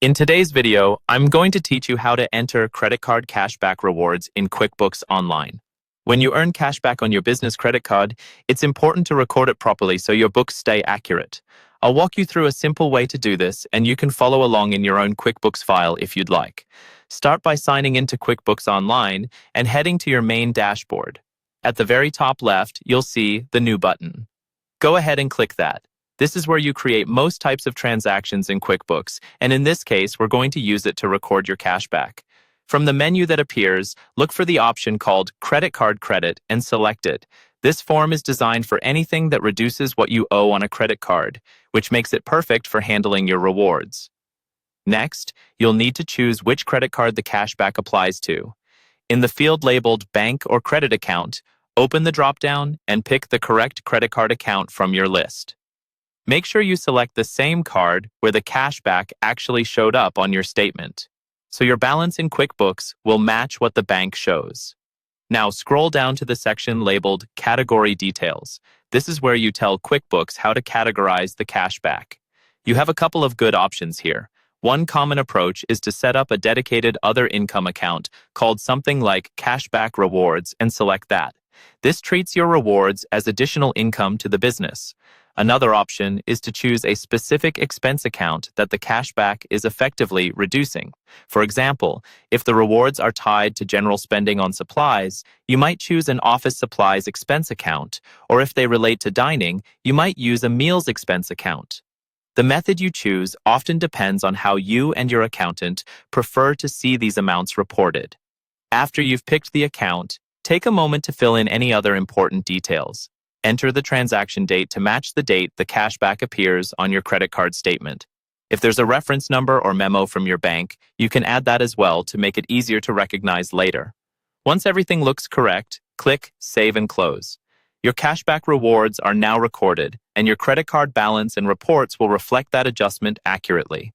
In today's video, I'm going to teach you how to enter credit card cashback rewards in QuickBooks Online. When you earn cashback on your business credit card, it's important to record it properly so your books stay accurate. I'll walk you through a simple way to do this, and you can follow along in your own QuickBooks file if you'd like. Start by signing into QuickBooks Online and heading to your main dashboard. At the very top left, you'll see the New button. Go ahead and click that. This is where you create most types of transactions in QuickBooks, and in this case, we're going to use it to record your cashback. From the menu that appears, look for the option called Credit Card Credit and select it. This form is designed for anything that reduces what you owe on a credit card, which makes it perfect for handling your rewards. Next, you'll need to choose which credit card the cashback applies to. In the field labeled Bank or Credit Account, open the drop-down and pick the correct credit card account from your list. Make sure you select the same card where the cashback actually showed up on your statement, so your balance in QuickBooks will match what the bank shows. Now scroll down to the section labeled Category Details. This is where you tell QuickBooks how to categorize the cashback. You have a couple of good options here. One common approach is to set up a dedicated other income account called something like Cashback Rewards and select that. This treats your rewards as additional income to the business. Another option is to choose a specific expense account that the cashback is effectively reducing. For example, if the rewards are tied to general spending on supplies, you might choose an office supplies expense account, or if they relate to dining, you might use a meals expense account. The method you choose often depends on how you and your accountant prefer to see these amounts reported. After you've picked the account, take a moment to fill in any other important details. Enter the transaction date to match the date the cashback appears on your credit card statement. If there's a reference number or memo from your bank, you can add that as well to make it easier to recognize later. Once everything looks correct, click Save and Close. Your cashback rewards are now recorded, and your credit card balance and reports will reflect that adjustment accurately.